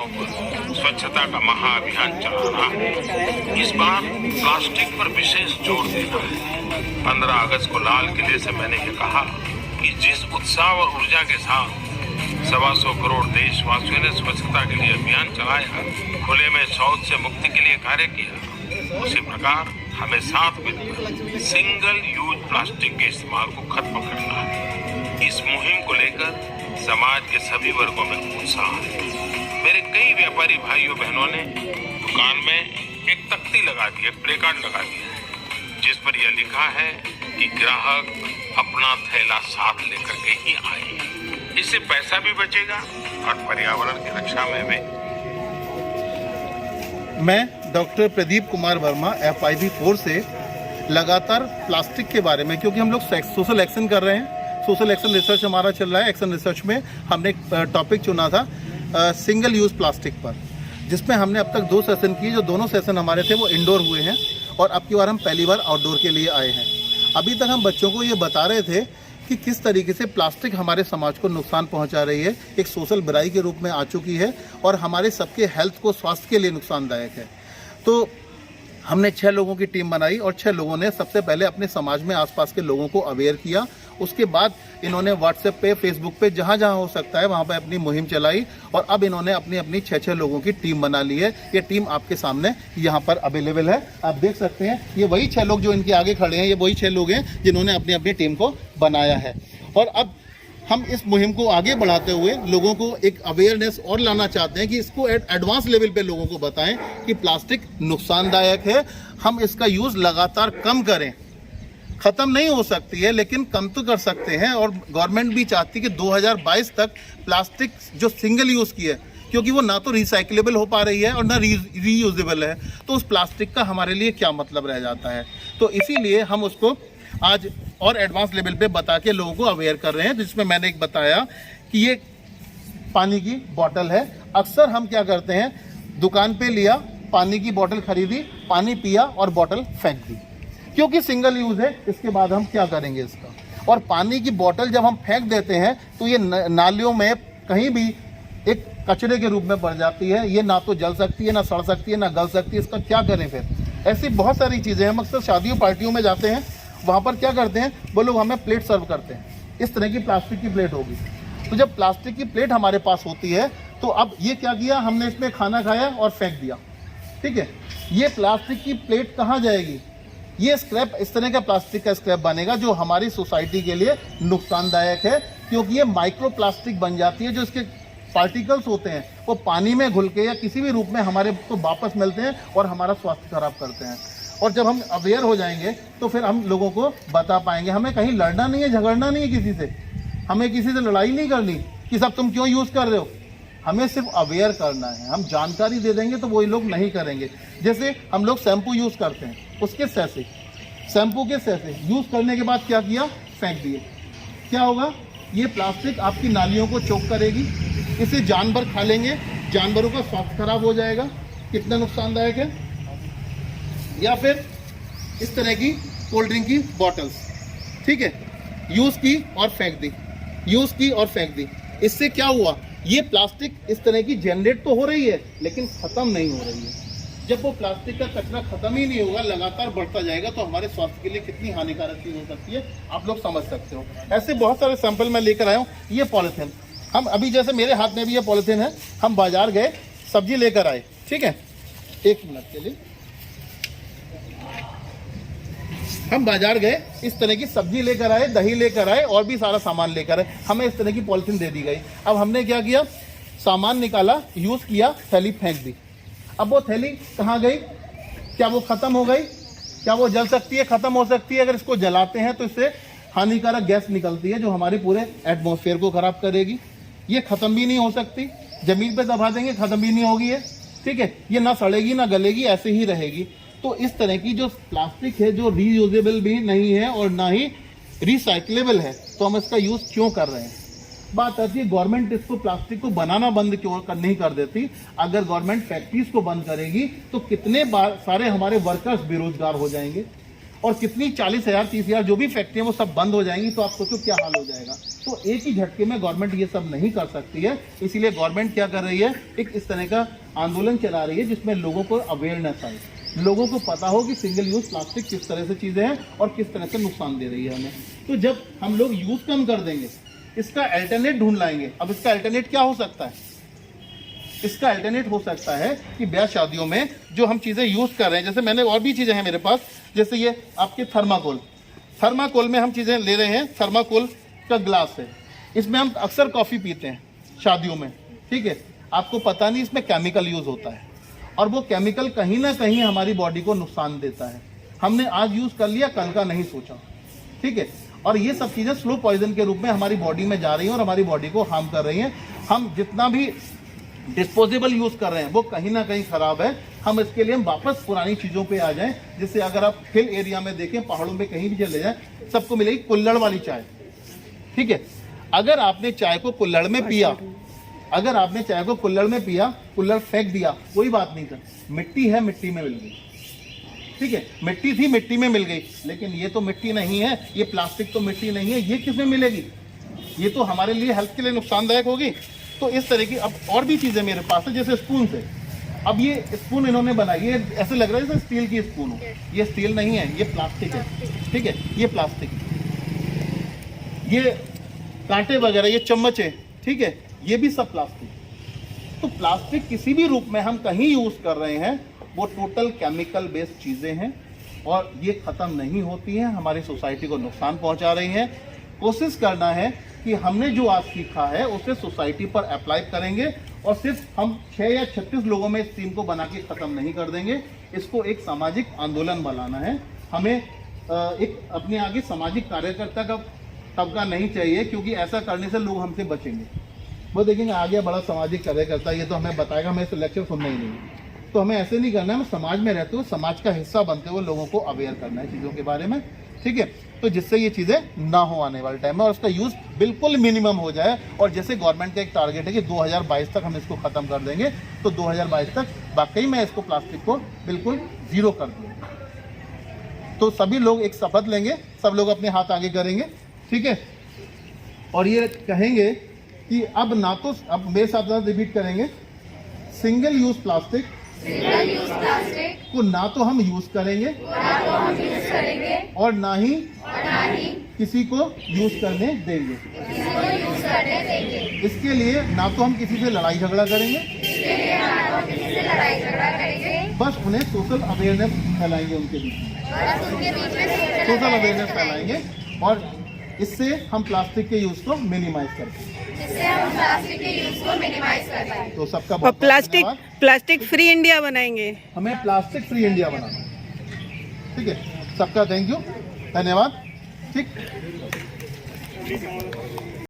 स्थानों पर स्वच्छता का महाअभियान चलाना है। इस बार प्लास्टिक पर विशेष जोर देना है। 15 अगस्त को लाल किले से मैंने ये कहा कि जिस उत्साह और ऊर्जा के साथ 125 करोड़ देशवासियों ने स्वच्छता के लिए अभियान चलाया, खुले में शौच से मुक्ति के लिए कार्य किया, उसी प्रकार हमें साथ मिलकर सिंगल यूज प्लास्टिक के इस्तेमाल को खत्म करना है। इस मुहिम को लेकर समाज के सभी वर्गों में उत्साह है। मेरे कई व्यापारी भाइयों बहनों ने दुकान में एक तख्ती लगा दी है, प्लेकार्ड लगा दिया है, जिस पर यह लिखा है कि ग्राहक अपना थैला साथ लेकर के ही आए। इससे पैसा भी बचेगा और पर्यावरण की रक्षा में भी। मैं डॉक्टर प्रदीप कुमार वर्मा FIB4 से लगातार प्लास्टिक के बारे में, क्योंकि हम लोग सोशल एक्शन कर रहे हैं, सोशल एक्शन रिसर्च हमारा चल रहा है। एक्शन रिसर्च में हमने एक टॉपिक चुना था सिंगल यूज़ प्लास्टिक पर, जिसमें हमने अब तक 2 सेशन किए। जो दोनों सेशन हमारे थे वो इंडोर हुए हैं और अब की बार हम पहली बार आउटडोर के लिए आए हैं। अभी तक हम बच्चों को ये बता रहे थे कि किस तरीके से प्लास्टिक हमारे समाज को नुकसान पहुंचा रही है, एक सोशल बुराई के रूप में आ चुकी है और हमारे सबके हेल्थ को, स्वास्थ्य के लिए नुकसानदायक है। तो हमने 6 लोगों की टीम बनाई और 6 लोगों ने सबसे पहले अपने समाज में आसपास के लोगों को अवेयर किया। उसके बाद इन्होंने व्हाट्सएप पे, फेसबुक पे, जहाँ जहाँ हो सकता है वहाँ पे अपनी मुहिम चलाई और अब इन्होंने अपनी 6 लोगों की टीम बना ली है। ये टीम आपके सामने यहाँ पर अवेलेबल है, आप देख सकते हैं। ये वही 6 लोग जो इनके आगे खड़े हैं, ये वही 6 लोग हैं जिन्होंने अपनी टीम को बनाया है। और अब हम इस मुहिम को आगे बढ़ाते हुए लोगों को एक अवेयरनेस और लाना चाहते हैं कि इसको एडवांस लेवल पे लोगों को बताएं कि प्लास्टिक नुकसानदायक है, हम इसका यूज़ लगातार कम करें। ख़त्म नहीं हो सकती है लेकिन कम तो कर सकते हैं। और गवर्नमेंट भी चाहती है कि 2022 तक प्लास्टिक जो सिंगल यूज़ की है, क्योंकि वो ना तो रिसाइक्लेबल हो पा रही है और ना रीयूजेबल है, तो उस प्लास्टिक का हमारे लिए क्या मतलब रह जाता है। तो इसीलिए हम उसको आज और एडवांस लेवल पे बता के लोगों को अवेयर कर रहे हैं। जिसमें मैंने एक बताया कि ये पानी की बोतल है। अक्सर हम क्या करते हैं, दुकान पे लिया, पानी की बोतल खरीदी, पानी पिया और बोतल फेंक दी, क्योंकि सिंगल यूज़ है। इसके बाद हम क्या करेंगे इसका। और पानी की बोतल जब हम फेंक देते हैं तो ये नालियों में कहीं भी एक कचरे के रूप में पड़ जाती है। ये ना तो जल सकती है, ना सड़ सकती है, ना गल सकती है। इसका क्या करें फिर। ऐसी बहुत सारी चीज़ें हैं। हम अक्सर शादियों पार्टियों में जाते हैं, वहाँ पर क्या करते हैं, वो लोग हमें प्लेट सर्व करते हैं, इस तरह की प्लास्टिक की प्लेट होगी। तो जब प्लास्टिक की प्लेट हमारे पास होती है तो अब ये क्या किया हमने, इसमें खाना खाया और फेंक दिया, ठीक है। ये प्लास्टिक की प्लेट कहाँ जाएगी, ये स्क्रैप, इस तरह का प्लास्टिक का स्क्रैप बनेगा जो हमारी सोसाइटी के लिए नुकसानदायक है, क्योंकि ये माइक्रो प्लास्टिक बन जाती है। जो इसके पार्टिकल्स होते हैं वो पानी में घुल के या किसी भी रूप में हमारे को वापस मिलते हैं और हमारा स्वास्थ्य खराब करते हैं। और जब हम अवेयर हो जाएंगे तो फिर हम लोगों को बता पाएंगे। हमें कहीं लड़ना नहीं है, झगड़ना नहीं है किसी से, हमें किसी से लड़ाई नहीं करनी कि सब तुम क्यों यूज़ कर रहे हो। हमें सिर्फ अवेयर करना है। हम जानकारी दे देंगे तो वही लोग नहीं करेंगे। जैसे हम लोग शैम्पू यूज़ करते हैं, उसके सैसे, शैम्पू के सैसे यूज़ करने के बाद क्या किया, फेंक दिए। क्या होगा, ये प्लास्टिक आपकी नालियों को चोक करेगी, इसे जानवर खा लेंगे, जानवरों का स्वास्थ्य खराब हो जाएगा। कितना नुकसानदायक है। या फिर इस तरह की कोल्ड ड्रिंक की बॉटल्स, ठीक है, यूज़ की और फेंक दी, यूज़ की और फेंक दी। इससे क्या हुआ, ये प्लास्टिक इस तरह की जनरेट तो हो रही है लेकिन ख़त्म नहीं हो रही है। जब वो प्लास्टिक का कचरा ख़त्म ही नहीं होगा, लगातार बढ़ता जाएगा, तो हमारे स्वास्थ्य के लिए कितनी हानिकारक चीज़ हो सकती है आप लोग समझ सकते हो। ऐसे बहुत सारे सैंपल मैं लेकर आया हूँ। ये पॉलीथीन, हम अभी जैसे मेरे हाथ में भी ये पॉलीथीन है, हम बाजार गए, सब्जी लेकर आए, ठीक है, 1 मिनट के लिए, हम बाजार गए, इस तरह की सब्जी लेकर आए, दही लेकर आए और भी सारा सामान लेकर आए, हमें इस तरह की पॉलिथीन दे दी गई। अब हमने क्या किया, सामान निकाला, यूज़ किया, थैली फेंक दी। अब वो थैली कहाँ गई, क्या वो ख़त्म हो गई, क्या वो जल सकती है, ख़त्म हो सकती है। अगर इसको जलाते हैं तो इससे हानिकारक गैस निकलती है जो हमारे पूरे एटमॉस्फेयर को ख़राब करेगी। ये ख़त्म भी नहीं हो सकती, ज़मीन पे दबा देंगे ख़त्म भी नहीं होगी ये, ठीक है। ये ना सड़ेगी ना गलेगी, ऐसे ही रहेगी। तो इस तरह की जो प्लास्टिक है जो रीयूजेबल भी नहीं है और ना ही रिसाइक्लेबल है, तो हम इसका यूज़ क्यों कर रहे हैं। बात आती है गवर्नमेंट इसको, प्लास्टिक को बनाना बंद क्यों नहीं कर देती। अगर गवर्नमेंट फैक्ट्रीज को बंद करेगी तो कितने सारे हमारे वर्कर्स बेरोजगार हो जाएंगे और कितनी 40,000 30,000 जो भी फैक्ट्रियाँ वो सब बंद हो जाएंगी, तो आप सोचो क्या हाल हो जाएगा। तो एक ही झटके में गवर्नमेंट ये सब नहीं कर सकती है, इसीलिए गवर्नमेंट क्या कर रही है, एक इस तरह का आंदोलन चला रही है जिसमें लोगों को अवेयरनेस आए, लोगों को पता हो कि सिंगल यूज प्लास्टिक किस तरह से चीज़ें हैं और किस तरह से नुकसान दे रही है हमें। तो जब हम लोग यूज़ कम कर देंगे, इसका अल्टरनेट ढूंढ लाएंगे। अब इसका अल्टरनेट क्या हो सकता है? इसका अल्टरनेट हो सकता है कि ब्याह शादियों में जो हम चीज़ें यूज़ कर रहे हैं, जैसे मैंने और भी चीज़ें हैं मेरे पास, जैसे ये आपके थर्माकोल में हम चीज़ें ले रहे हैं। थर्माकोल का ग्लास है, इसमें हम अक्सर कॉफ़ी पीते हैं शादियों में, ठीक है। आपको पता नहीं इसमें केमिकल यूज़ होता है और वो केमिकल कहीं ना कहीं हमारी बॉडी को नुकसान देता है। हमने आज यूज़ कर लिया, कल का नहीं सोचा, ठीक है। और ये सब चीज़ें स्लो पॉइजन के रूप में हमारी बॉडी में जा रही हैं और हमारी बॉडी को हार्म कर रही हैं। हम जितना भी डिस्पोजेबल यूज़ कर रहे हैं वो कहीं ना कहीं ख़राब है। हम इसके लिए हम वापस पुरानी चीज़ों पे आ जाएं। जैसे अगर आप हिल एरिया में देखें, पहाड़ों में कहीं भी चले जाएं, सबको मिलेगी कुल्हड़ वाली चाय, ठीक है। अगर आपने चाय को कुल्हड़ में पिया, अगर आपने चाय को कुल्हड़ में पिया, कुल्हड़ फेंक दिया, कोई बात नहीं था, मिट्टी है, मिट्टी में मिल गई, ठीक है। मिट्टी थी, मिट्टी में मिल गई, लेकिन ये तो मिट्टी नहीं है, ये प्लास्टिक तो मिट्टी नहीं है, ये किस में मिलेगी? ये तो हमारे लिए हेल्थ के लिए नुकसानदायक होगी। तो इस तरह की अब और भी चीज़ें मेरे पास है, जैसे स्पून से। अब ये स्पून इन्होंने बनाई है, ऐसे लग रहा है जैसे स्टील की स्पून हो, ये स्टील नहीं है, ये प्लास्टिक है, ठीक है, ये प्लास्टिक है। ये कांटे वगैरह, ये चम्मच है, ठीक है, ये भी सब प्लास्टिक। तो प्लास्टिक किसी भी रूप में हम कहीं यूज़ कर रहे हैं, वो टोटल केमिकल बेस्ड चीज़ें हैं और ये ख़त्म नहीं होती हैं, हमारी सोसाइटी को नुकसान पहुंचा रही हैं। कोशिश करना है कि हमने जो आज सीखा है उसे सोसाइटी पर अप्लाई करेंगे और सिर्फ हम 6 या 36 लोगों में इस टीम को बना के ख़त्म नहीं कर देंगे। इसको एक सामाजिक आंदोलन बनाना है। हमें एक अपने आगे सामाजिक कार्यकर्ता का तबका नहीं चाहिए, क्योंकि ऐसा करने से लोग हमसे बचेंगे। वो देखेंगे आ गया बड़ा सामाजिक कार्यकर्ता, ये तो हमें बताएगा, हमें इस लेक्चर सुनना ही नहीं। तो हमें ऐसे नहीं करना है, हमें समाज में रहते हुए समाज का हिस्सा बनते हुए लोगों को अवेयर करना है चीज़ों के बारे में, ठीक है। तो जिससे ये चीज़ें ना हो आने वाले टाइम में और उसका यूज़ बिल्कुल मिनिमम हो जाए। और जैसे गवर्नमेंट का एक टारगेट है कि 2022 तक हम इसको ख़त्म कर देंगे, तो 2022 तक वाकई में इसको प्लास्टिक को बिल्कुल ज़ीरो कर देंगे। तो सभी लोग एक शपथ लेंगे, सब लोग अपने हाथ आगे करेंगे, ठीक है, और ये कहेंगे कि अब ना तो, अब मेरे साथ रिपीट करेंगे, सिंगल यूज़ प्लास्टिक को ना तो हम यूज़ करेंगे और ना ही किसी को यूज़ करने देंगे। इसके लिए ना तो हम किसी से लड़ाई झगड़ा करेंगे, बस उन्हें सोशल अवेयरनेस फैलाएंगे, उनके बीच में सोशल अवेयरनेस फैलाएंगे और इससे हम प्लास्टिक के यूज़ को मिनिमाइज करते हैं। तो सबका बहुत प्लास्टिक फ्री इंडिया बनाएंगे, हमें प्लास्टिक फ्री इंडिया बनाना है, ठीक है। सबका थैंक यू, धन्यवाद, ठीक।